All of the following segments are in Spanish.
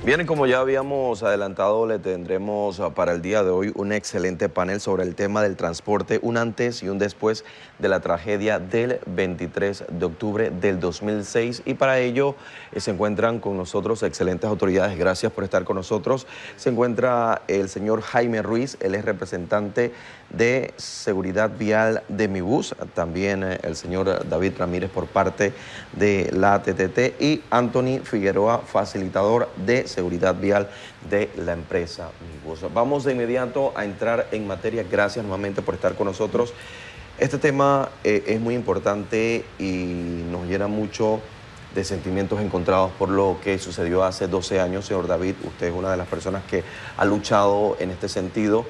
Bien, como ya habíamos adelantado, le tendremos para el día de hoy un excelente panel sobre el tema del transporte, un antes y un después de la tragedia del 23 de octubre del 2006. Y para ello se encuentran con nosotros excelentes autoridades. Gracias por estar con nosotros. Se encuentra el señor Jaime Ruiz, él es representante de Seguridad Vial de MIBUS, también el señor David Ramírez por parte de la TTT y Anthony Figueroa, facilitador de Seguridad Vial de la empresa MIBUS. Vamos de inmediato a entrar en materia. Gracias nuevamente por estar con nosotros. Este tema es muy importante y nos llena mucho de sentimientos encontrados por lo que sucedió hace 12 años. Señor David, usted es una de las personas que ha luchado en este sentido.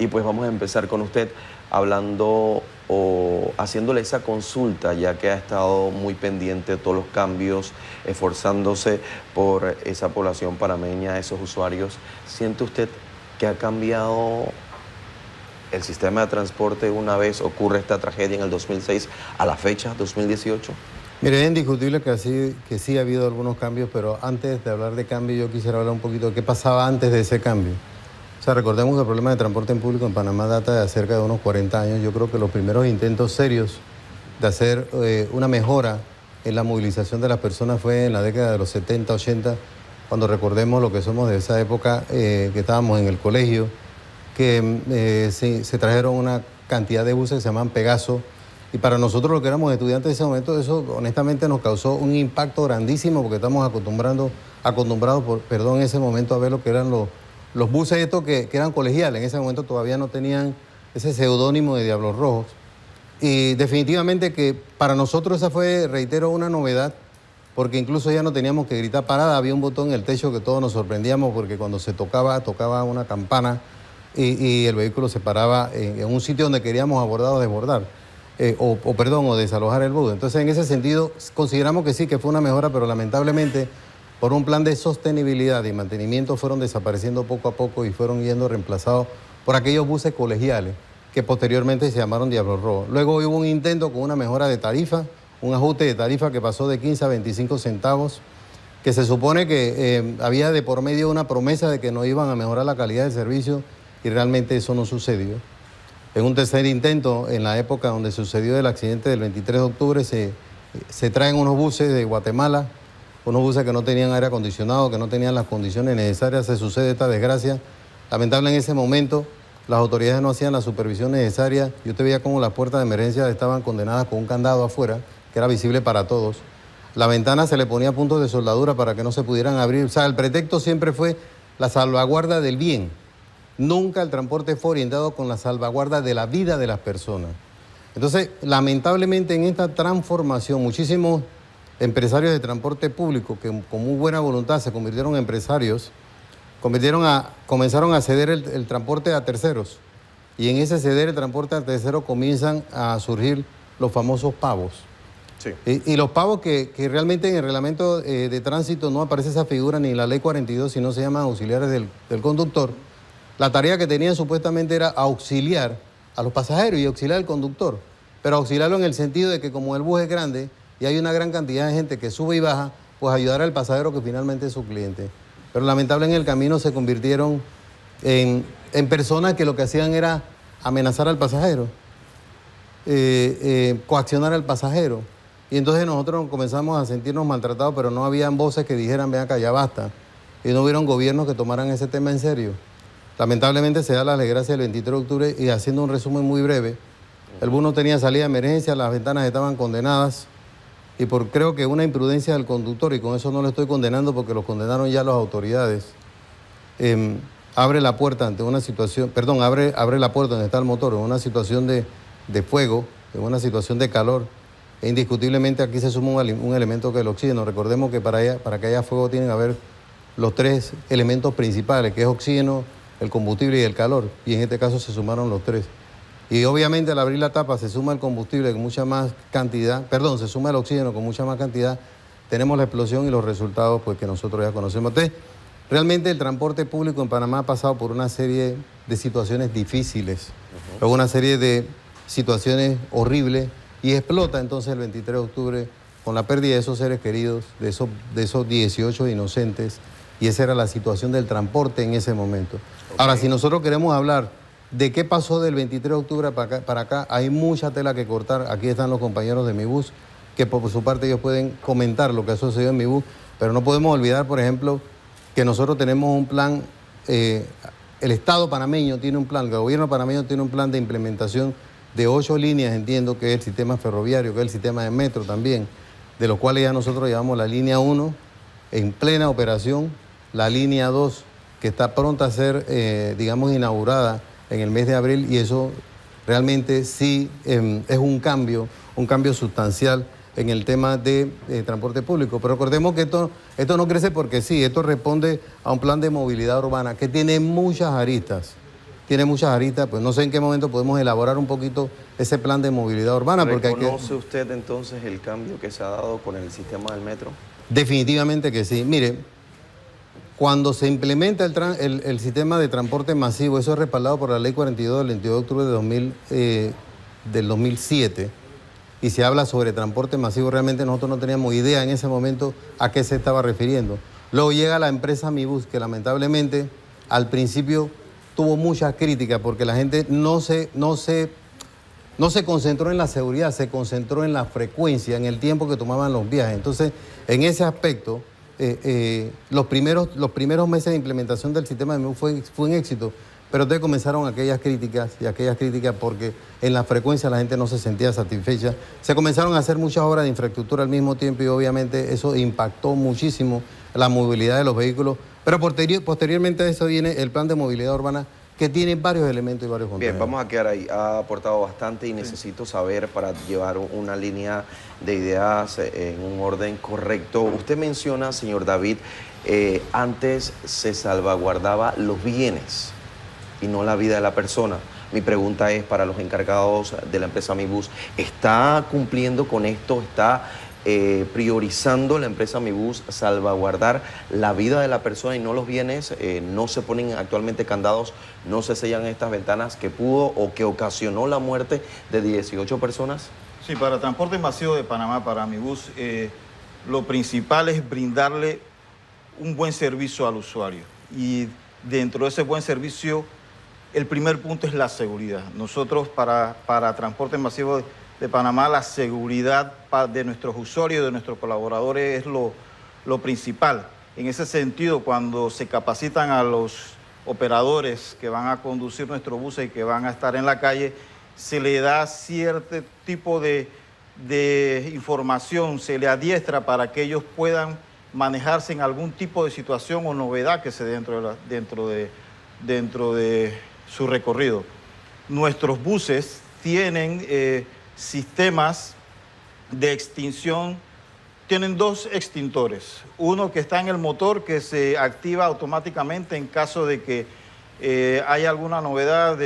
Y pues vamos a empezar con usted hablando o haciéndole esa consulta, ya que ha estado muy pendiente de todos los cambios, esforzándose por esa población panameña, esos usuarios. ¿Siente usted que ha cambiado el sistema de transporte una vez ocurre esta tragedia en el 2006 a la fecha, 2018? Mire, es indiscutible que sí ha habido algunos cambios, pero antes de hablar de cambio yo quisiera hablar un poquito de qué pasaba antes de ese cambio. O sea, recordemos que el problema de transporte en público en Panamá data de cerca de unos 40 años. Yo creo que los primeros intentos serios de hacer una mejora en la movilización de las personas fue en la década de los 70, 80, cuando recordemos lo que somos de esa época, que estábamos en el colegio, que se trajeron una cantidad de buses que se llaman Pegaso, y para nosotros los que éramos estudiantes en ese momento, eso honestamente nos causó un impacto grandísimo, porque estamos acostumbrados en ese momento a ver lo que eran los buses estos que eran colegiales. En ese momento todavía no tenían ese seudónimo de Diablos Rojos. Y definitivamente que para nosotros esa fue, reitero, una novedad, porque incluso ya no teníamos que gritar parada, había un botón en el techo que todos nos sorprendíamos, porque cuando se tocaba una campana y el vehículo se paraba en un sitio donde queríamos abordar o desbordar, o desalojar el bus. Entonces, en ese sentido, consideramos que sí, que fue una mejora, pero lamentablemente, por un plan de sostenibilidad y mantenimiento, fueron desapareciendo poco a poco y fueron yendo reemplazados por aquellos buses colegiales que posteriormente se llamaron Diablos Rojos. Luego hubo un intento con una mejora de tarifa, un ajuste de tarifa que pasó de 15 a 25 centavos, que se supone que había de por medio una promesa de que no iban a mejorar la calidad del servicio, y realmente eso no sucedió. En un tercer intento, en la época donde sucedió el accidente del 23 de octubre, se traen unos buses de Guatemala, unos buses que no tenían aire acondicionado, que no tenían las condiciones necesarias. Se sucede esta desgracia. Lamentable, en ese momento las autoridades no hacían la supervisión necesaria y usted veía cómo las puertas de emergencia estaban condenadas con un candado afuera, que era visible para todos. La ventana se le ponía puntos de soldadura para que no se pudieran abrir. O sea, el pretexto siempre fue la salvaguarda del bien. Nunca el transporte fue orientado con la salvaguarda de la vida de las personas. Entonces, lamentablemente, en esta transformación, muchísimos empresarios de transporte público que con muy buena voluntad se convirtieron en empresarios, comenzaron a ceder el transporte a terceros. Y en ese ceder el transporte a terceros comienzan a surgir los famosos pavos. Sí. Y los pavos que realmente en el reglamento de tránsito no aparece esa figura ni en la ley 42, sino se llaman auxiliares del conductor. La tarea que tenían supuestamente era auxiliar a los pasajeros y auxiliar al conductor, pero auxiliarlo en el sentido de que como el bus es grande y hay una gran cantidad de gente que sube y baja, pues ayudar al pasajero que finalmente es su cliente. Pero lamentablemente en el camino se convirtieron en personas que lo que hacían era amenazar al pasajero, coaccionar al pasajero. Y entonces nosotros comenzamos a sentirnos maltratados, pero no habían voces que dijeran, ven acá, ya basta. Y no hubieron gobiernos que tomaran ese tema en serio. Lamentablemente se da la desgracia el 23 de octubre y haciendo un resumen muy breve, el bus no tenía salida de emergencia, las ventanas estaban condenadas y por creo que una imprudencia del conductor, y con eso no lo estoy condenando porque los condenaron ya las autoridades, abre la puerta ante una situación, abre la puerta donde está el motor, en una situación de fuego, en una situación de calor. E indiscutiblemente aquí se suma un elemento que es el oxígeno. Recordemos que para que haya fuego tienen que haber los tres elementos principales, que es oxígeno, el combustible y el calor, y en este caso se sumaron los tres. Y obviamente al abrir la tapa se suma el combustible con mucha más cantidad, se suma el oxígeno con mucha más cantidad, tenemos la explosión y los resultados pues que nosotros ya conocemos. Entonces, realmente el transporte público en Panamá ha pasado por una serie de situaciones difíciles, una serie de situaciones horribles, y explota entonces el 23 de octubre con la pérdida de esos seres queridos, de esos 18 inocentes, Y esa era la situación del transporte en ese momento. Ahora, si nosotros queremos hablar de qué pasó del 23 de octubre para acá, hay mucha tela que cortar. Aquí están los compañeros de Mi Bus, que por su parte ellos pueden comentar lo que ha sucedido en Mi Bus, pero no podemos olvidar, por ejemplo, que nosotros tenemos un plan, el Estado panameño tiene un plan, el gobierno panameño tiene un plan de implementación de 8 líneas, entiendo que es el sistema ferroviario, que es el sistema de metro también, de los cuales ya nosotros llevamos la línea 1 en plena operación, la línea 2 que está pronta a ser, digamos, inaugurada en el mes de abril, y eso realmente sí es un cambio sustancial en el tema de transporte público. Pero recordemos que esto no crece porque sí, esto responde a un plan de movilidad urbana que tiene muchas aristas. Pues no sé en qué momento podemos elaborar un poquito ese plan de movilidad urbana. ¿Reconoce usted entonces el cambio que se ha dado con el sistema del metro? Definitivamente que sí. Mire, cuando se implementa el sistema de transporte masivo, eso es respaldado por la Ley 42 del 22 de octubre del 2007, y se habla sobre transporte masivo, realmente nosotros no teníamos idea en ese momento a qué se estaba refiriendo. Luego llega la empresa Mi Bus, que lamentablemente al principio tuvo muchas críticas porque la gente no se concentró en la seguridad, se concentró en la frecuencia, en el tiempo que tomaban los viajes. Entonces, en ese aspecto, los primeros meses de implementación del sistema de Mi Bus fue un éxito, pero entonces comenzaron aquellas críticas porque en la frecuencia la gente no se sentía satisfecha. Se comenzaron a hacer muchas obras de infraestructura al mismo tiempo y obviamente eso impactó muchísimo la movilidad de los vehículos. Pero posteriormente a eso viene el plan de movilidad urbana, que tiene varios elementos y varios contenidos. Bien, vamos a quedar ahí. Ha aportado bastante y necesito saber, para llevar una línea de ideas en un orden correcto. Usted menciona, señor David, antes se salvaguardaba los bienes y no la vida de la persona. Mi pregunta es para los encargados de la empresa Mi Bus, ¿está cumpliendo con esto? ¿Está priorizando la empresa Mi Bus salvaguardar la vida de la persona y no los bienes? ¿No se ponen actualmente candados, no se sellan estas ventanas que pudo o que ocasionó la muerte de 18 personas? Sí, para Transporte Masivo de Panamá, para Mi Bus, lo principal es brindarle un buen servicio al usuario. Y dentro de ese buen servicio, el primer punto es la seguridad. Nosotros para Transporte Masivo de Panamá, la seguridad de nuestros usuarios, de nuestros colaboradores es lo principal. En ese sentido, cuando se capacitan a los operadores que van a conducir nuestros buses y que van a estar en la calle, se le da cierto tipo de información, se le adiestra para que ellos puedan manejarse en algún tipo de situación o novedad que se dé dentro de su recorrido. Nuestros buses tienen sistemas de extinción, tienen 2 extintores. Uno que está en el motor, que se activa automáticamente en caso de que haya alguna novedad,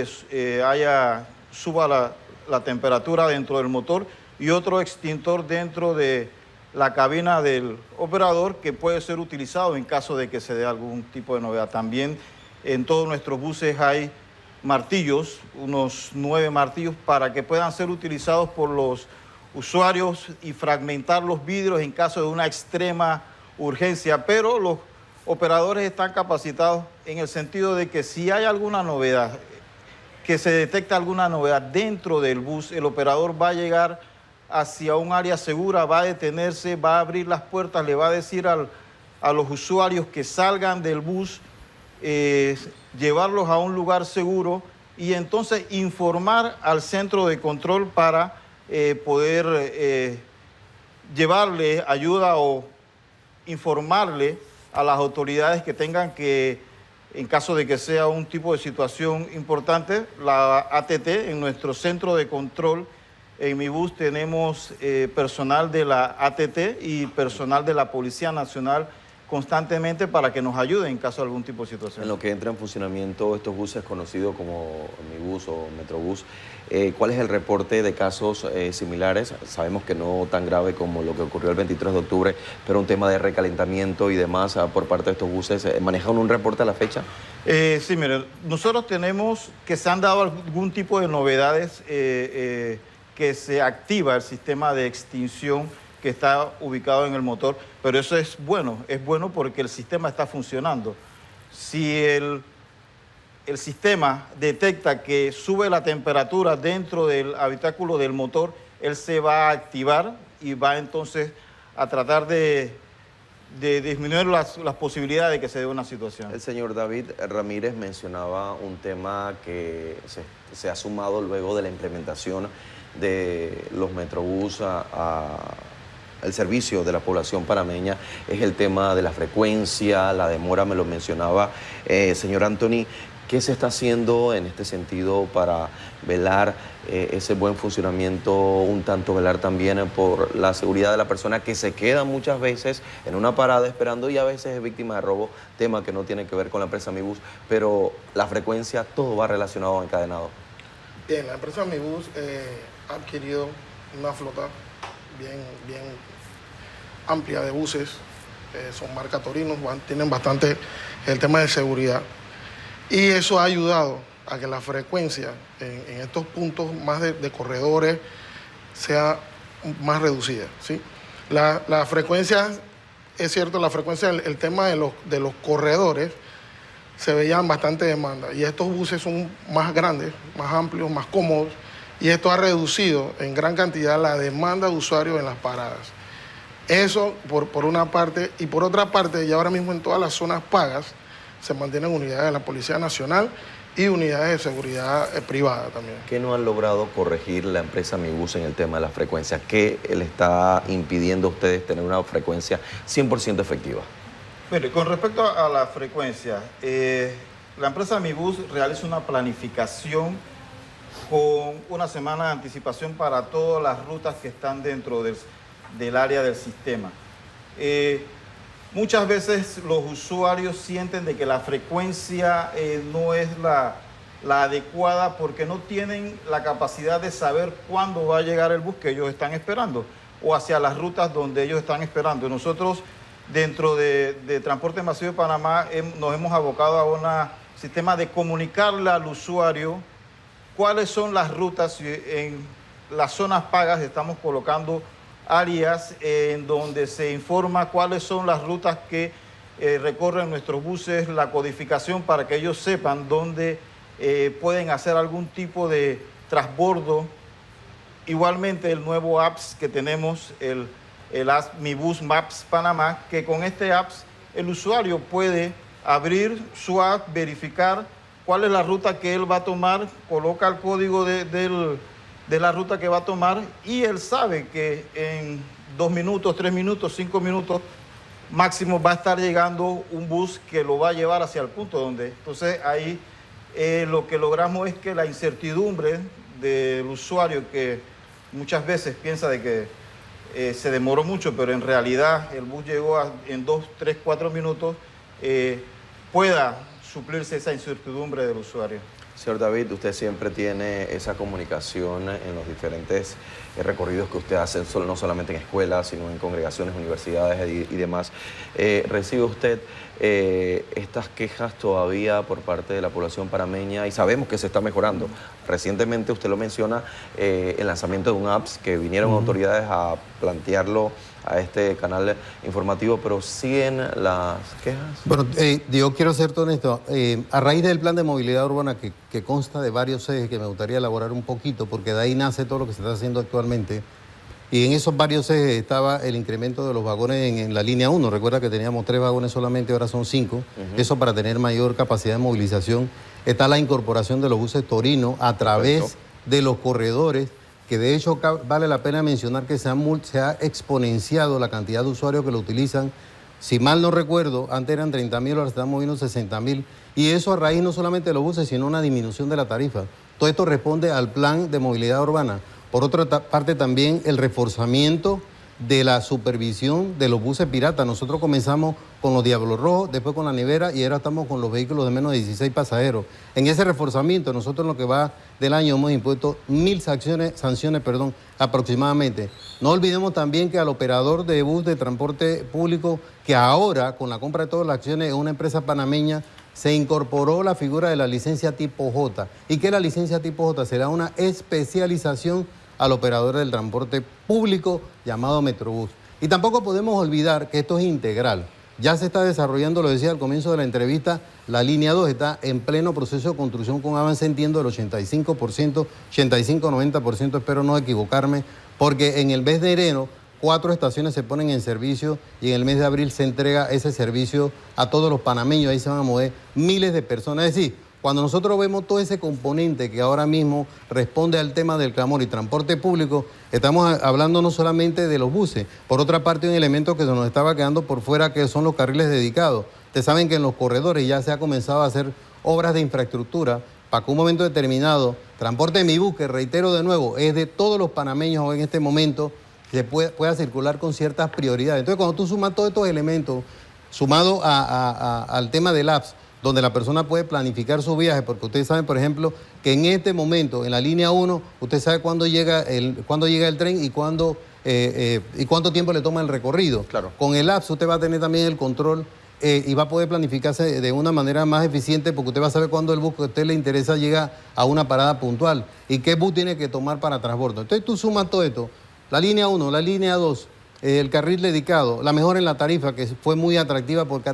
suba la temperatura dentro del motor, y otro extintor dentro de la cabina del operador que puede ser utilizado en caso de que se dé algún tipo de novedad. También en todos nuestros buses hay martillos, unos 9 martillos, para que puedan ser utilizados por los usuarios y fragmentar los vidrios en caso de una extrema urgencia. Pero los operadores están capacitados en el sentido de que si hay alguna novedad, que se detecta alguna novedad dentro del bus, el operador va a llegar hacia un área segura, va a detenerse, va a abrir las puertas, le va a decir a los usuarios que salgan del bus, llevarlos a un lugar seguro y entonces informar al centro de control para poder llevarle ayuda o informarle a las autoridades que tengan que, en caso de que sea un tipo de situación importante, la ATT, en nuestro centro de control, en Mi Bus tenemos personal de la ATT y personal de la Policía Nacional constantemente para que nos ayuden en caso de algún tipo de situación. En lo que entra en funcionamiento estos buses conocidos como Mi Bus o Metrobús, ¿cuál es el reporte de casos similares? Sabemos que no tan grave como lo que ocurrió el 23 de octubre, pero un tema de recalentamiento y demás por parte de estos buses. ¿Manejan un reporte a la fecha? Sí, mire, nosotros tenemos que se han dado algún tipo de novedades que se activa el sistema de extinción que está ubicado en el motor, pero eso es bueno porque el sistema está funcionando. Si el sistema detecta que sube la temperatura dentro del habitáculo del motor, él se va a activar y va entonces a tratar de disminuir las posibilidades de que se dé una situación. El señor David Ramírez mencionaba un tema que se ha sumado luego de la implementación de los Metrobús al servicio de la población panameña, es el tema de la frecuencia, la demora, me lo mencionaba señor Anthony. ¿Qué se está haciendo en este sentido para velar ese buen funcionamiento, un tanto velar también por la seguridad de la persona que se queda muchas veces en una parada esperando y a veces es víctima de robo, tema que no tiene que ver con la empresa MiBus, pero la frecuencia, todo va relacionado, encadenado? Bien, la empresa MiBus ha adquirido una flota bien amplia de buses, son marca Torinos, tienen bastante el tema de seguridad. Y eso ha ayudado a que la frecuencia en estos puntos más de corredores sea más reducida, ¿sí? La frecuencia, es cierto, la frecuencia, el tema de los corredores, se veían bastante demanda. Y estos buses son más grandes, más amplios, más cómodos. Y esto ha reducido en gran cantidad la demanda de usuarios en las paradas. Eso por una parte. Y por otra parte, ya ahora mismo en todas las zonas pagas, se mantienen unidades de la Policía Nacional y unidades de seguridad privada también. ¿Qué no han logrado corregir la empresa MiBus en el tema de las frecuencias? ¿Qué le está impidiendo a ustedes tener una frecuencia 100% efectiva? Mire, con respecto a la frecuencia, la empresa MiBus realiza una planificación con una semana de anticipación para todas las rutas que están dentro del área del sistema. Muchas veces los usuarios sienten de que la frecuencia no es la adecuada porque no tienen la capacidad de saber cuándo va a llegar el bus que ellos están esperando o hacia las rutas donde ellos están esperando. Nosotros, dentro de Transporte Masivo de Panamá, nos hemos abocado a un sistema de comunicarle al usuario cuáles son las rutas. En las zonas pagas estamos colocando áreas en donde se informa cuáles son las rutas que recorren nuestros buses, la codificación para que ellos sepan dónde pueden hacer algún tipo de transbordo. Igualmente el nuevo apps que tenemos, el app MiBus Maps Panamá, que con este apps el usuario puede abrir su app, verificar cuál es la ruta que él va a tomar, coloca el código de la ruta que va a tomar y él sabe que en 2 minutos, 3 minutos, 5 minutos máximo va a estar llegando un bus que lo va a llevar hacia el punto donde. Entonces ahí lo que logramos es que la incertidumbre del usuario, que muchas veces piensa de que se demoró mucho, pero en realidad el bus llegó en 2, 3, 4 minutos, pueda suplirse esa incertidumbre del usuario. Señor David, usted siempre tiene esa comunicación en los diferentes recorridos que usted hace, no solamente en escuelas, sino en congregaciones, universidades y demás. ¿Recibe usted estas quejas todavía por parte de la población panameña? Y sabemos que se está mejorando. Recientemente, usted lo menciona, el lanzamiento de un apps que vinieron autoridades a plantearlo a este canal informativo, pero siguen las quejas. Bueno, yo quiero ser honesto. A raíz del plan de movilidad urbana que consta de varios ejes que me gustaría elaborar un poquito, porque de ahí nace todo lo que se está haciendo actualmente. Y en esos varios ejes estaba el incremento de los vagones en la línea 1. Recuerda que teníamos 3 vagones solamente, ahora son 5. Eso para tener mayor capacidad de movilización. Está la incorporación de los buses Torino a través de los corredores, que de hecho vale la pena mencionar que se ha exponenciado la cantidad de usuarios que lo utilizan. Si mal no recuerdo, antes eran 30.000, ahora estamos viendo 60.000. Y eso a raíz no solamente de los buses, sino una disminución de la tarifa. Todo esto responde al plan de movilidad urbana. Por otra parte, también el reforzamiento de la supervisión de los buses piratas. Nosotros comenzamos con los Diablos Rojos, después con la Nevera y ahora estamos con los vehículos de menos de 16 pasajeros. En ese reforzamiento, nosotros en lo que va del año hemos impuesto 1.000 sanciones aproximadamente. No olvidemos también que al operador de bus de transporte público, que ahora con la compra de todas las acciones es una empresa panameña, se incorporó la figura de la licencia tipo J. ¿Y qué es la licencia tipo J? Será una especialización al operador del transporte público. público llamado Metrobús. Y tampoco podemos olvidar que esto es integral. Ya se está desarrollando, lo decía al comienzo de la entrevista, la línea 2 está en pleno proceso de construcción con avance, entiendo, del 85%, 85-90%, espero no equivocarme, porque en el mes de enero 4 estaciones se ponen en servicio y en el mes de abril se entrega ese servicio a todos los panameños. Ahí se van a mover miles de personas. Es decir, cuando nosotros vemos todo ese componente que ahora mismo responde al tema del clamor y transporte público, estamos hablando no solamente de los buses. Por otra parte, un elemento que se nos estaba quedando por fuera, que son los carriles dedicados. Ustedes saben que en los corredores ya se ha comenzado a hacer obras de infraestructura para que un momento determinado, transporte Mi Bus, que reitero de nuevo, es de todos los panameños en este momento, se pueda circular con ciertas prioridades. Entonces, cuando tú sumas todos estos elementos, sumado al tema del apps, donde la persona puede planificar su viaje, porque ustedes saben, por ejemplo, que en este momento, en la línea 1, usted sabe cuándo llega el tren y cuánto tiempo le toma el recorrido. Claro. Con el apps usted va a tener también el control y va a poder planificarse de una manera más eficiente, porque usted va a saber cuándo el bus que a usted le interesa llega a una parada puntual y qué bus tiene que tomar para transbordo. Entonces tú sumas todo esto, la línea 1, la línea 2, el carril dedicado, la mejora en la tarifa, que fue muy atractiva porque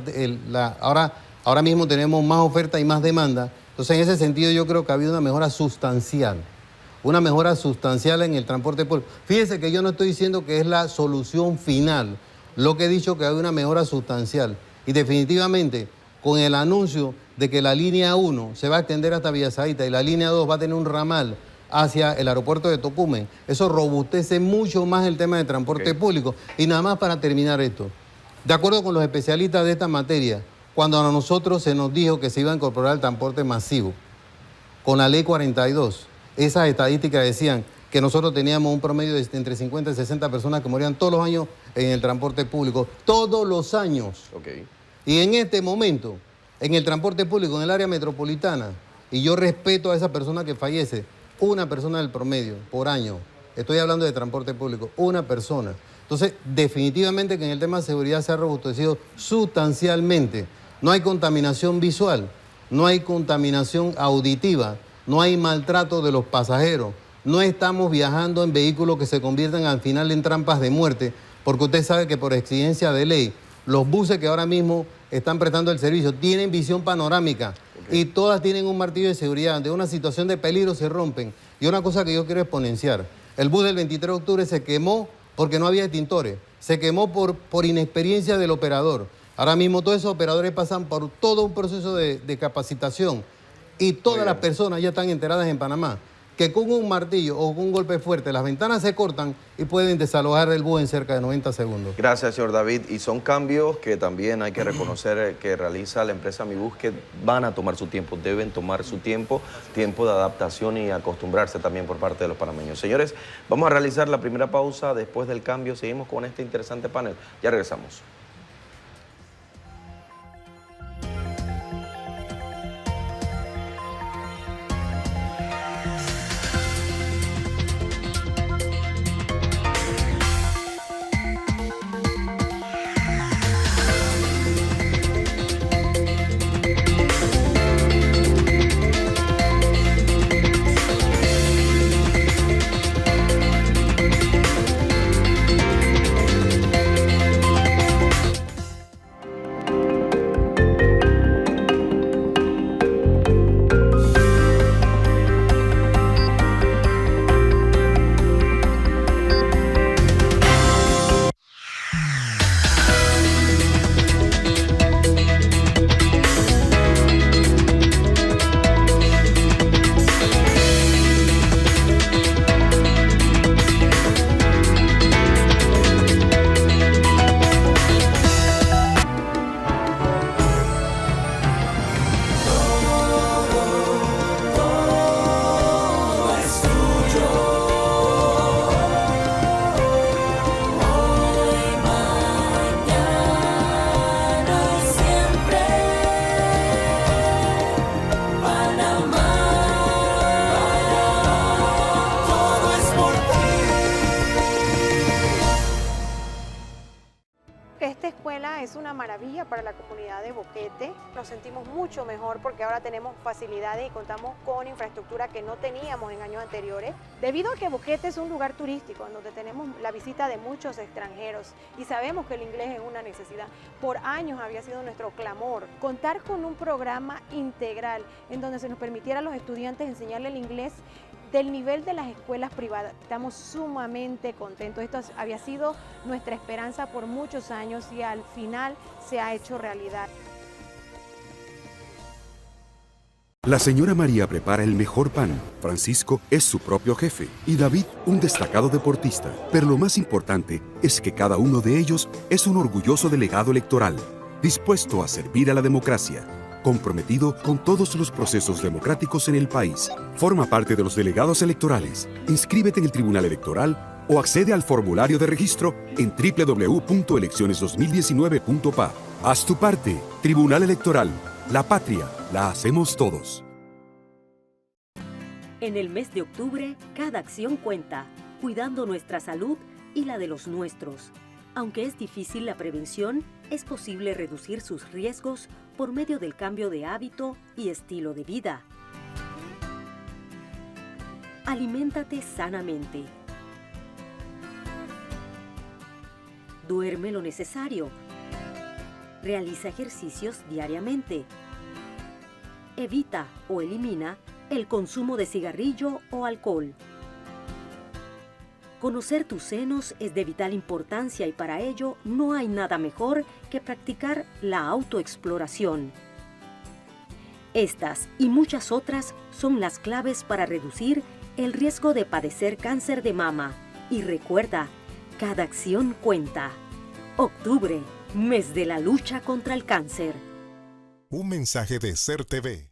ahora mismo tenemos más oferta y más demanda. Entonces, en ese sentido, yo creo que ha habido una mejora sustancial en el transporte público. Fíjense que yo no estoy diciendo que es la solución final, lo que he dicho que hay una mejora sustancial. Y definitivamente, con el anuncio de que la línea 1 se va a extender hasta Villasaita y la línea 2 va a tener un ramal hacia el aeropuerto de Tocumen, eso robustece mucho más el tema de transporte público. Y nada más para terminar esto, de acuerdo con los especialistas de esta materia, cuando a nosotros se nos dijo que se iba a incorporar el transporte masivo, con la ley 42, esas estadísticas decían que nosotros teníamos un promedio de entre 50 y 60 personas que morían todos los años en el transporte público, todos los años. Y en este momento, en el transporte público, en el área metropolitana, y yo respeto a esa persona que fallece, una persona del promedio por año, estoy hablando de transporte público, una persona. Entonces, definitivamente que en el tema de seguridad se ha robustecido sustancialmente. No hay contaminación visual, no hay contaminación auditiva, no hay maltrato de los pasajeros, no estamos viajando en vehículos que se conviertan al final en trampas de muerte, porque usted sabe que por exigencia de ley, los buses que ahora mismo están prestando el servicio tienen visión panorámica y todas tienen un martillo de seguridad. Ante una situación de peligro se rompen. Y una cosa que yo quiero exponenciar, el bus del 23 de octubre se quemó porque no había extintores, se quemó por inexperiencia del operador. Ahora mismo todos esos operadores pasan por todo un proceso de capacitación y todas las personas ya están enteradas en Panamá que con un martillo o con un golpe fuerte las ventanas se cortan y pueden desalojar el bus en cerca de 90 segundos. Gracias, señor David. Y son cambios que también hay que reconocer que realiza la empresa Mi Bus, que van a tomar su tiempo, deben tomar su tiempo de adaptación y acostumbrarse también por parte de los panameños. Señores, vamos a realizar la primera pausa. Después del cambio seguimos con este interesante panel. Ya regresamos. Esta escuela es una maravilla para la comunidad de Boquete. Nos sentimos mucho mejor porque ahora tenemos facilidades y contamos con infraestructura que no teníamos en años anteriores. Debido a que Boquete es un lugar turístico en donde tenemos la visita de muchos extranjeros y sabemos que el inglés es una necesidad. Por años había sido nuestro clamor contar con un programa integral en donde se nos permitiera a los estudiantes enseñarle el inglés del nivel de las escuelas privadas. Estamos sumamente contentos. Esto había sido nuestra esperanza por muchos años y al final se ha hecho realidad. La señora María prepara el mejor pan, Francisco es su propio jefe y David un destacado deportista. Pero lo más importante es que cada uno de ellos es un orgulloso delegado electoral, dispuesto a servir a la democracia, comprometido con todos los procesos democráticos en el país. Forma parte de los delegados electorales. Inscríbete en el Tribunal Electoral o accede al formulario de registro en www.elecciones2019.pa. Haz tu parte. Tribunal Electoral. La patria la hacemos todos. En el mes de octubre, cada acción cuenta, cuidando nuestra salud y la de los nuestros. Aunque es difícil la prevención, es posible reducir sus riesgos por medio del cambio de hábito y estilo de vida. Aliméntate sanamente. Duerme lo necesario. Realiza ejercicios diariamente. Evita o elimina el consumo de cigarrillo o alcohol. Conocer tus senos es de vital importancia y para ello no hay nada mejor que practicar la autoexploración. Estas y muchas otras son las claves para reducir el riesgo de padecer cáncer de mama. Y recuerda, cada acción cuenta. Octubre, mes de la lucha contra el cáncer. Un mensaje de SER TV.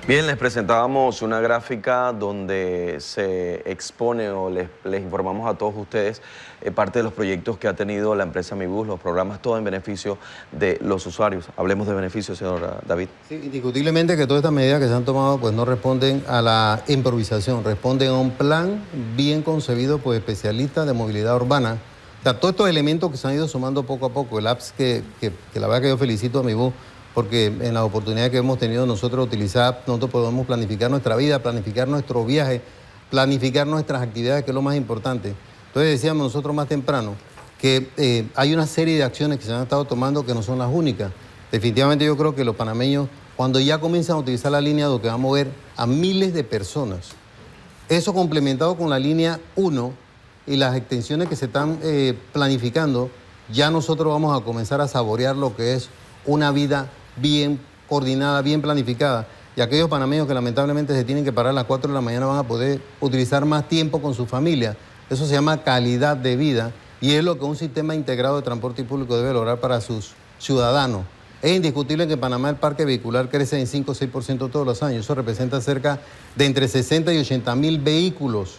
Bien, les presentábamos una gráfica donde se expone o les informamos a todos ustedes parte de los proyectos que ha tenido la empresa Mi Bus, los programas, todo en beneficio de los usuarios. Hablemos de beneficios, señor David. Sí, indiscutiblemente que todas estas medidas que se han tomado pues no responden a la improvisación, responden a un plan bien concebido por especialistas de movilidad urbana. O sea, todos estos elementos que se han ido sumando poco a poco, el apps que la verdad que yo felicito a Mi Bus, porque en la oportunidad que hemos tenido nosotros de utilizar, nosotros podemos planificar nuestra vida, planificar nuestro viaje, planificar nuestras actividades, que es lo más importante. Entonces decíamos nosotros más temprano que hay una serie de acciones que se han estado tomando que no son las únicas. Definitivamente yo creo que los panameños, cuando ya comienzan a utilizar la línea 2, que va a mover a miles de personas, eso complementado con la línea 1 y las extensiones que se están planificando, ya nosotros vamos a comenzar a saborear lo que es una vida bien coordinada, bien planificada. Y aquellos panameños que lamentablemente se tienen que parar a las 4 de la mañana van a poder utilizar más tiempo con su familia. Eso se llama calidad de vida y es lo que un sistema integrado de transporte público debe lograr para sus ciudadanos. Es indiscutible que en Panamá el parque vehicular crece en 5 o 6% todos los años. Eso representa cerca de entre 60 y 80 mil vehículos.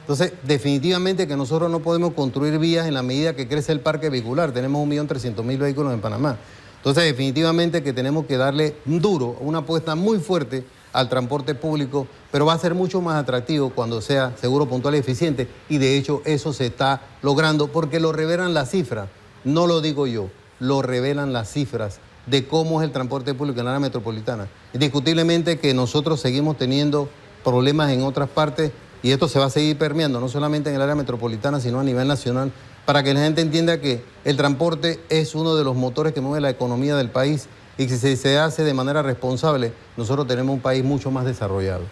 Entonces, definitivamente que nosotros no podemos construir vías en la medida que crece el parque vehicular. Tenemos 1.300.000 vehículos en Panamá. Entonces, definitivamente que tenemos que darle duro, una apuesta muy fuerte al transporte público, pero va a ser mucho más atractivo cuando sea seguro, puntual y eficiente. Y de hecho, eso se está logrando porque lo revelan las cifras. No lo digo yo, lo revelan las cifras de cómo es el transporte público en la área metropolitana. Indiscutiblemente que nosotros seguimos teniendo problemas en otras partes y esto se va a seguir permeando, no solamente en el área metropolitana, sino a nivel nacional, para que la gente entienda que el transporte es uno de los motores que mueve la economía del país y que si se hace de manera responsable, nosotros tenemos un país mucho más desarrollado.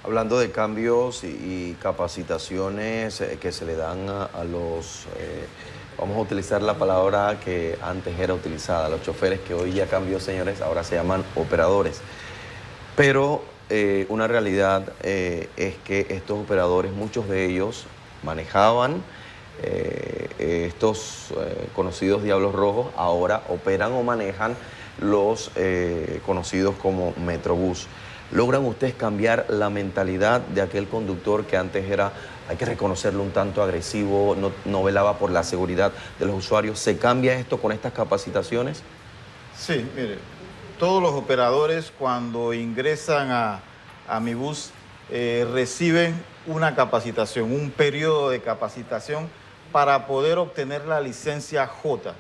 Hablando de cambios y capacitaciones que se le dan a los, vamos a utilizar la palabra que antes era utilizada, los choferes, que hoy ya cambió, señores, ahora se llaman operadores. Pero una realidad es que estos operadores, muchos de ellos manejaban estos conocidos diablos rojos, ahora operan o manejan los conocidos como Metrobús. ¿Logran ustedes cambiar la mentalidad de aquel conductor que antes era, hay que reconocerlo, un tanto agresivo, no velaba por la seguridad de los usuarios? ¿Se cambia esto con estas capacitaciones? Sí, mire, todos los operadores cuando ingresan a mi bus reciben una capacitación, un periodo de capacitación para poder obtener la licencia J.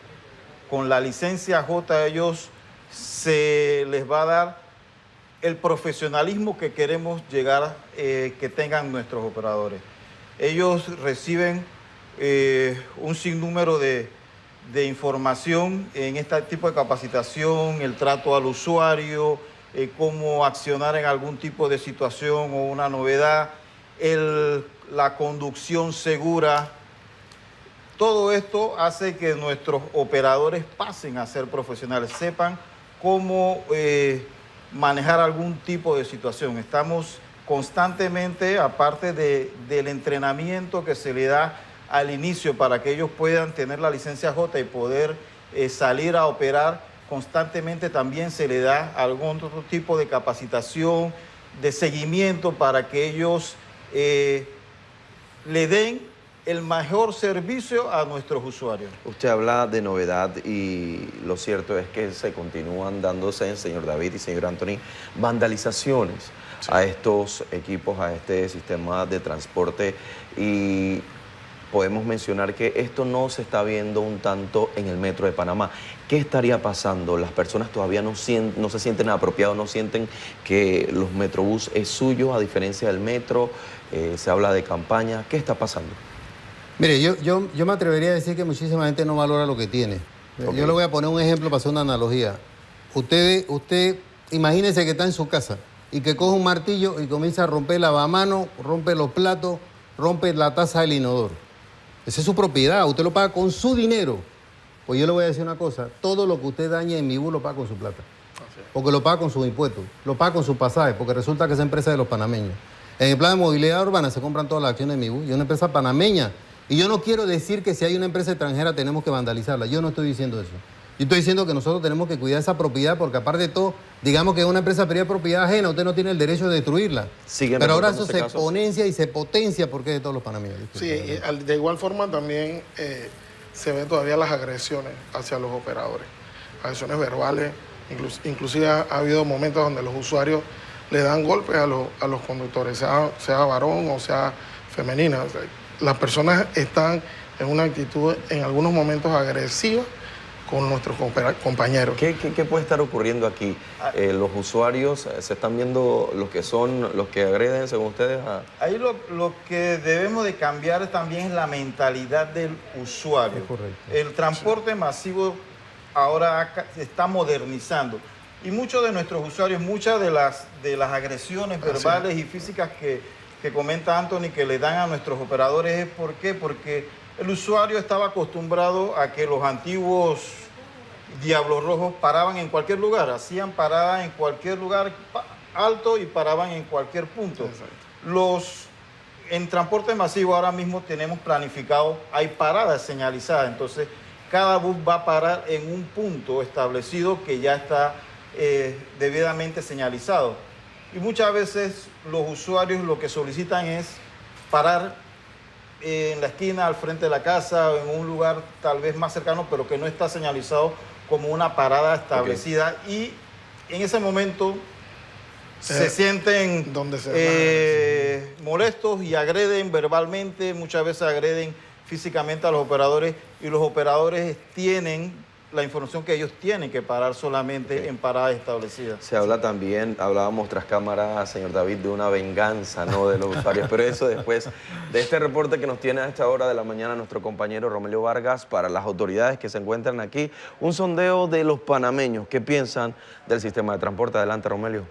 Con la licencia J ellos se les va a dar el profesionalismo que queremos llegar, que tengan nuestros operadores. Ellos reciben un sinnúmero de información en este tipo de capacitación, el trato al usuario, cómo accionar en algún tipo de situación o una novedad, la conducción segura. Todo esto hace que nuestros operadores pasen a ser profesionales, sepan cómo manejar algún tipo de situación. Estamos constantemente, aparte del entrenamiento que se le da al inicio para que ellos puedan tener la licencia J y poder salir a operar, constantemente también se le da algún otro tipo de capacitación, de seguimiento para que ellos le den el mejor servicio a nuestros usuarios. Usted habla de novedad y lo cierto es que se continúan dándose, señor David y señor Anthony, vandalizaciones a estos equipos, a este sistema de transporte, y podemos mencionar que esto no se está viendo un tanto en el Metro de Panamá. ¿Qué estaría pasando? Las personas todavía no se sienten apropiados, no sienten que los Metrobús es suyo, a diferencia del metro. Se habla de campaña. ¿Qué está pasando? Mire, yo me atrevería a decir que muchísima gente no valora lo que tiene. Okay. Yo le voy a poner un ejemplo para hacer una analogía. Usted imagínese que está en su casa y que coge un martillo y comienza a romper el lavamanos, rompe los platos, rompe la taza del inodoro. Esa es su propiedad, usted lo paga con su dinero. Pues yo le voy a decir una cosa, todo lo que usted dañe en mi bus lo paga con su plata. Porque lo paga con sus impuestos, lo paga con sus pasajes, porque resulta que es empresa de los panameños. En el plan de movilidad urbana se compran todas las acciones de mi bus y es una empresa panameña. Y yo no quiero decir que si hay una empresa extranjera tenemos que vandalizarla. Yo no estoy diciendo eso. Yo estoy diciendo que nosotros tenemos que cuidar esa propiedad porque aparte de todo, digamos que es una empresa de propiedad ajena, usted no tiene el derecho de destruirla. Pero ahora eso se exponencia y se potencia porque es de todos los panameños. Sí, y de igual forma también se ven todavía las agresiones hacia los operadores. Agresiones verbales, inclusive ha habido momentos donde los usuarios le dan golpes a los conductores, sea varón o sea femenina. O sea, las personas están en una actitud en algunos momentos agresiva con nuestros compañeros. ¿Qué puede estar ocurriendo aquí? ¿Los usuarios se están viendo los que son los que agreden, según ustedes? Ahí lo que debemos de cambiar también es la mentalidad del usuario. El transporte masivo ahora se está modernizando y muchos de nuestros usuarios, muchas de las agresiones verbales y físicas que comenta Anthony que le dan a nuestros operadores, ¿por qué? Porque el usuario estaba acostumbrado a que los antiguos diablos rojos paraban en cualquier lugar, hacían parada en cualquier lugar alto y paraban en cualquier punto. En transporte masivo ahora mismo tenemos planificado, hay paradas señalizadas, entonces cada bus va a parar en un punto establecido que ya está debidamente señalizado. Y muchas veces los usuarios lo que solicitan es parar en la esquina, al frente de la casa, o en un lugar tal vez más cercano, pero que no está señalizado como una parada establecida. Okay. Y en ese momento se sienten molestos y agreden verbalmente, muchas veces agreden físicamente a los operadores, y los operadores tienen la información que ellos tienen que parar solamente en paradas establecidas. Se habla también, hablábamos tras cámara, señor David, de una venganza, ¿no?, de los usuarios, pero eso después de este reporte que nos tiene a esta hora de la mañana nuestro compañero Romelio Vargas para las autoridades que se encuentran aquí, un sondeo de los panameños. ¿Qué piensan del sistema de transporte? Adelante, Romelio.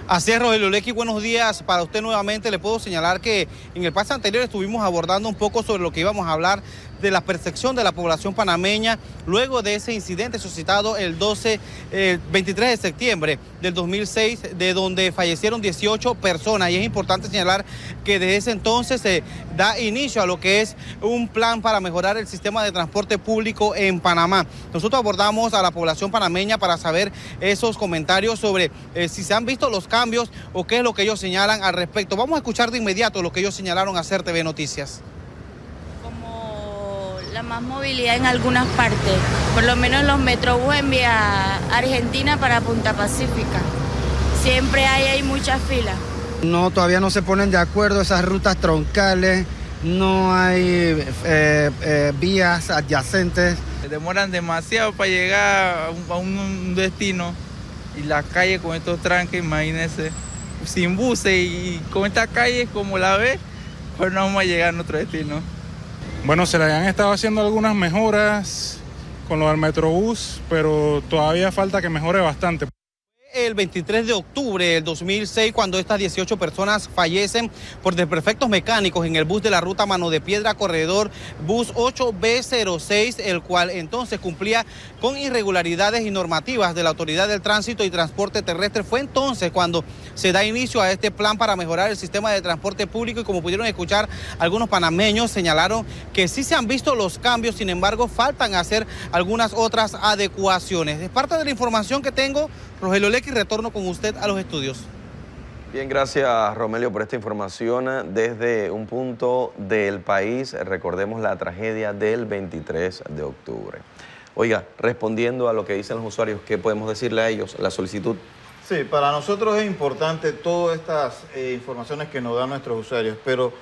Así es, Rogelio Lecky, buenos días para usted nuevamente. Le puedo señalar que en el pase anterior estuvimos abordando un poco sobre lo que íbamos a hablar de la percepción de la población panameña luego de ese incidente suscitado el 23 de septiembre del 2006, de donde fallecieron 18 personas. Y es importante señalar que desde ese entonces se da inicio a lo que es un plan para mejorar el sistema de transporte público en Panamá. Nosotros abordamos a la población panameña para saber esos comentarios sobre si se han visto los cambios o qué es lo que ellos señalan al respecto. Vamos a escuchar de inmediato lo que ellos señalaron a CERTV Noticias. La más movilidad en algunas partes, por lo menos los Metrobús en vía Argentina para Punta Pacífica. Siempre hay muchas filas. No, todavía no se ponen de acuerdo esas rutas troncales, no hay vías adyacentes. Demoran demasiado para llegar a un destino y la calle con estos tranques, imagínense, sin buses y con esta calle como la ve, pues no vamos a llegar a nuestro destino. Bueno, se le han estado haciendo algunas mejoras con lo del Metrobús, pero todavía falta que mejore bastante. El 23 de octubre del 2006, cuando estas 18 personas fallecen por desperfectos mecánicos en el bus de la ruta Mano de Piedra Corredor Bus 8B06, el cual entonces cumplía con irregularidades y normativas de la Autoridad del Tránsito y Transporte Terrestre. Fue entonces cuando se da inicio a este plan para mejorar el sistema de transporte público y, como pudieron escuchar, algunos panameños señalaron que sí se han visto los cambios, sin embargo faltan hacer algunas otras adecuaciones. Es parte de la información que tengo. Rogelio Lecky, retorno con usted a los estudios. Bien, gracias, Romelio, por esta información desde un punto del país. Recordemos la tragedia del 23 de octubre. Oiga, respondiendo a lo que dicen los usuarios, ¿qué podemos decirle a ellos? La solicitud. Sí, para nosotros es importante todas estas informaciones que nos dan nuestros usuarios, pero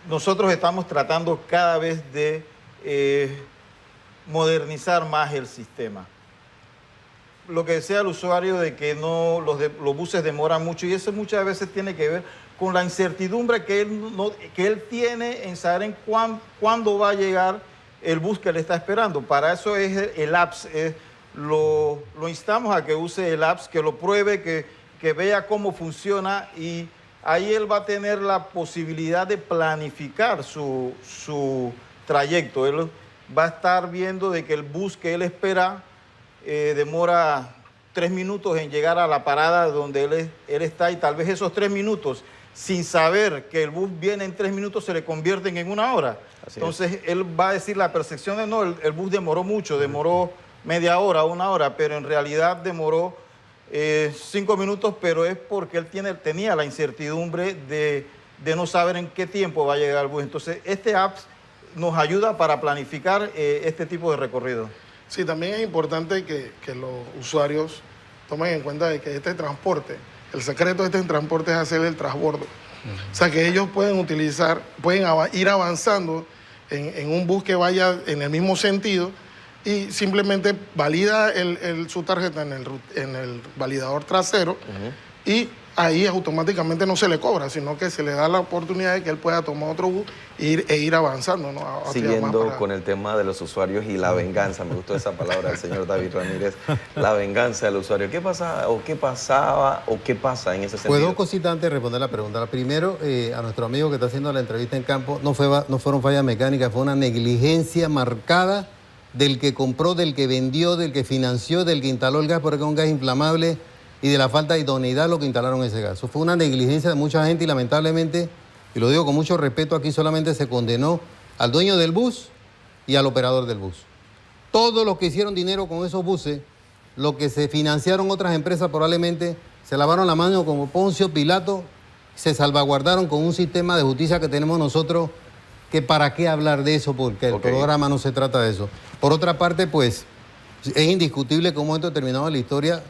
nosotros estamos tratando cada vez de modernizar más el sistema. Lo que decía el usuario de que los buses demoran mucho, y eso muchas veces tiene que ver con la incertidumbre que él tiene en saber cuándo va a llegar el bus que le está esperando. Para eso es el apps. Lo instamos a que use el apps, que lo pruebe, que vea cómo funciona, y ahí él va a tener la posibilidad de planificar su trayecto. Él va a estar viendo de que el bus que él espera demora 3 minutos en llegar a la parada donde él está, y tal vez esos 3 minutos, sin saber que el bus viene en 3 minutos, se le convierten en 1 hora. Entonces él va a decir la percepción de no, el bus demoró mucho, demoró media hora, 1 hora, pero en realidad demoró 5 minutos, pero es porque él tenía la incertidumbre de no saber en qué tiempo va a llegar el bus. Entonces este app nos ayuda para planificar este tipo de recorrido. Sí, también es importante que los usuarios tomen en cuenta de que este transporte, el secreto de este transporte es hacer el transbordo. O sea, que ellos pueden ir avanzando en un bus que vaya en el mismo sentido, y simplemente valida su tarjeta en el validador trasero, y ahí automáticamente no se le cobra, sino que se le da la oportunidad de que él pueda tomar otro bus e ir avanzando, ¿no? Siguiendo con el tema de los usuarios y la venganza, me gustó esa palabra del señor David Ramírez, la venganza del usuario. ¿Qué pasa o qué pasaba o qué pasa en ese sentido? Pues 2 cositas antes de responder la pregunta. La primero, a nuestro amigo que está haciendo la entrevista en campo, no fueron fallas mecánicas, fue una negligencia marcada del que compró, del que vendió, del que financió, del que instaló el gas, porque es un gas inflamable, y de la falta de idoneidad lo que instalaron ese gas. Eso fue una negligencia de mucha gente, y lamentablemente, y lo digo con mucho respeto, aquí solamente se condenó al dueño del bus y al operador del bus. Todos los que hicieron dinero con esos buses, lo que se financiaron otras empresas, probablemente se lavaron la mano como Poncio Pilato, se salvaguardaron con un sistema de justicia que tenemos nosotros, que para qué hablar de eso, porque el programa no se trata de eso. Por otra parte, pues, es indiscutible que en un momento determinado de la historia,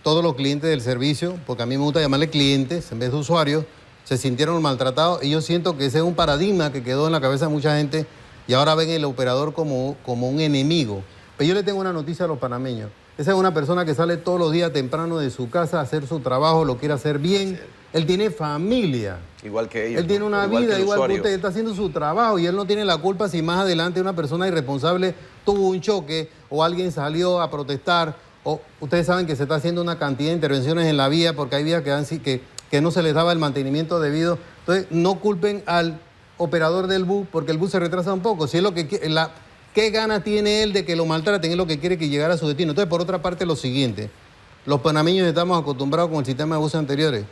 todos los clientes del servicio, porque a mí me gusta llamarle clientes en vez de usuarios, se sintieron maltratados y yo siento que ese es un paradigma que quedó en la cabeza de mucha gente y ahora ven el operador como un enemigo. Pero yo le tengo una noticia a los panameños. Esa es una persona que sale todos los días temprano de su casa a hacer su trabajo, lo quiere hacer bien. Sí. Él tiene familia. Igual que ellos. Él tiene una vida, igual que usted, está haciendo su trabajo y él no tiene la culpa si más adelante una persona irresponsable tuvo un choque o alguien salió a protestar. O ustedes saben que se está haciendo una cantidad de intervenciones en la vía porque hay vías que no se les daba el mantenimiento debido. Entonces, no culpen al operador del bus porque el bus se retrasa un poco. Si es lo que ¿qué gana tiene él de que lo maltraten? Es lo que quiere que llegara a su destino. Entonces, por otra parte, lo siguiente. Los panameños estamos acostumbrados con el sistema de buses anteriores.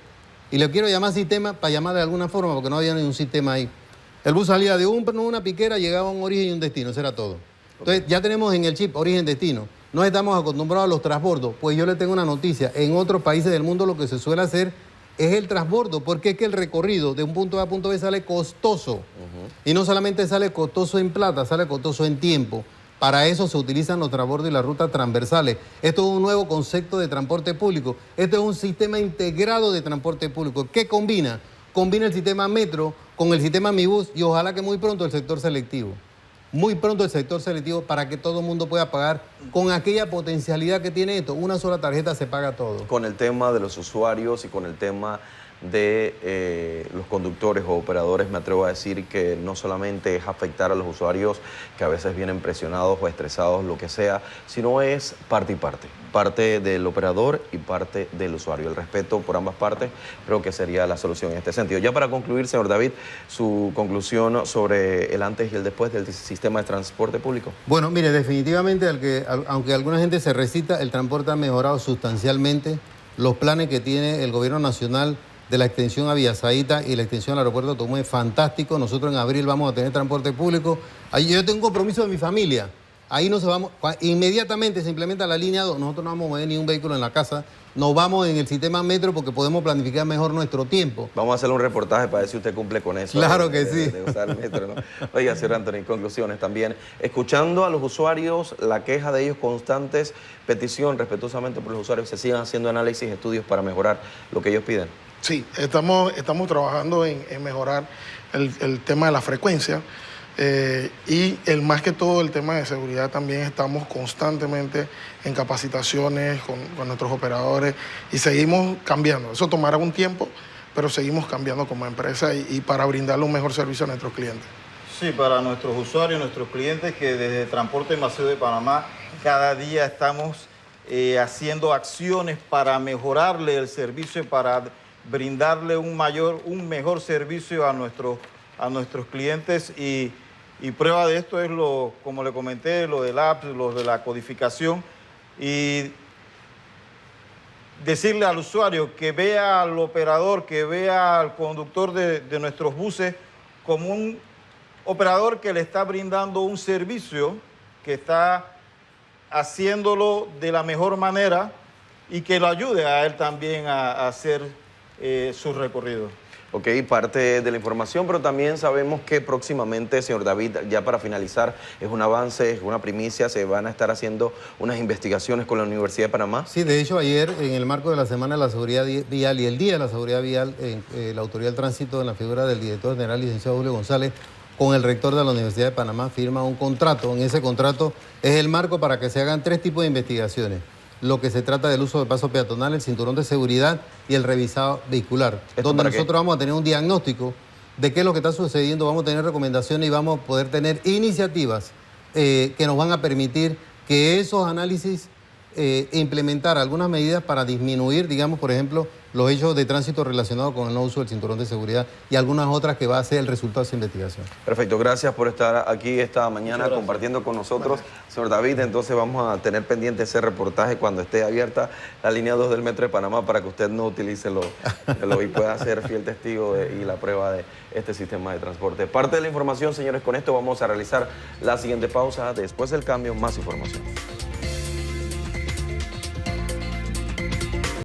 Y le quiero llamar sistema para llamar de alguna forma, porque no había ningún sistema ahí. El bus salía de una piquera, llegaba a un origen y un destino, eso era todo. Entonces, ya tenemos en el chip origen-destino. No estamos acostumbrados a los transbordos. Pues yo le tengo una noticia. En otros países del mundo lo que se suele hacer es el transbordo, porque es que el recorrido de un punto A a punto B sale costoso. Y no solamente sale costoso en plata, sale costoso en tiempo. Para eso se utilizan los transbordos y las rutas transversales. Esto es un nuevo concepto de transporte público. Esto es un sistema integrado de transporte público. ¿Qué combina? Combina el sistema metro con el sistema MiBus y ojalá que muy pronto el sector selectivo. Muy pronto el sector selectivo para que todo el mundo pueda pagar con aquella potencialidad que tiene esto. Una sola tarjeta se paga todo. Con el tema de los usuarios y con el tema de los conductores o operadores, me atrevo a decir que no solamente es afectar a los usuarios que a veces vienen presionados o estresados, lo que sea, sino es parte y parte. Parte del operador y parte del usuario. El respeto por ambas partes creo que sería la solución en este sentido. Ya para concluir, señor David, su conclusión sobre el antes y el después del sistema de transporte público. Bueno, mire, definitivamente, aunque alguna gente se resista, el transporte ha mejorado sustancialmente. Los planes que tiene el gobierno nacional de la extensión a Villasaita y la extensión al aeropuerto de Tomué es fantástico. Nosotros en abril vamos a tener transporte público. Ahí yo tengo un compromiso de mi familia. Ahí no se vamos, inmediatamente se implementa la línea 2, nosotros no vamos a mover ni un vehículo en la casa, nos vamos en el sistema metro porque podemos planificar mejor nuestro tiempo. Vamos a hacer un reportaje para ver si usted cumple con eso. Claro que sí. De usar el metro, ¿no? Oiga, señor Anthony, conclusiones también. Escuchando a los usuarios, la queja de ellos constantes, petición respetuosamente por los usuarios, se sigan haciendo análisis, estudios para mejorar lo que ellos piden. Sí, estamos trabajando en mejorar el tema de la frecuencia. Y más que todo el tema de seguridad también estamos constantemente en capacitaciones con nuestros operadores y seguimos cambiando. Eso tomará un tiempo, pero seguimos cambiando como empresa y para brindarle un mejor servicio a nuestros clientes. Sí, para nuestros usuarios, nuestros clientes que desde Transporte Masivo de Panamá cada día estamos haciendo acciones para mejorarle el servicio, para brindarle un mejor servicio a nuestros clientes y prueba de esto es como le comenté, lo del app, lo de la codificación y decirle al usuario que vea al operador, que vea al conductor de nuestros buses como un operador que le está brindando un servicio, que está haciéndolo de la mejor manera y que lo ayude a él también a hacer su recorrido. Ok, parte de la información, pero también sabemos que próximamente, señor David, ya para finalizar, es un avance, es una primicia, se van a estar haciendo unas investigaciones con la Universidad de Panamá. Sí, de hecho ayer, en el marco de la Semana de la Seguridad Vial y el Día de la Seguridad Vial, la Autoridad del Tránsito, en la figura del director general, licenciado Julio González, con el rector de la Universidad de Panamá, firma un contrato. En ese contrato es el marco para que se hagan 3 tipos de investigaciones. Lo que se trata del uso de paso peatonal, el cinturón de seguridad y el revisado vehicular, donde nosotros vamos a tener un diagnóstico de qué es lo que está sucediendo, vamos a tener recomendaciones y vamos a poder tener iniciativas que nos van a permitir que esos análisis implementar algunas medidas para disminuir, digamos, por ejemplo, los hechos de tránsito relacionados con el no uso del cinturón de seguridad y algunas otras que va a ser el resultado de esa investigación. Perfecto, gracias por estar aquí esta mañana compartiendo con nosotros. Señor David, entonces vamos a tener pendiente ese reportaje cuando esté abierta la línea 2 del Metro de Panamá para que usted no utilice y pueda ser fiel testigo y la prueba de este sistema de transporte. Parte de la información, señores, con esto vamos a realizar la siguiente pausa. Después del cambio, más información.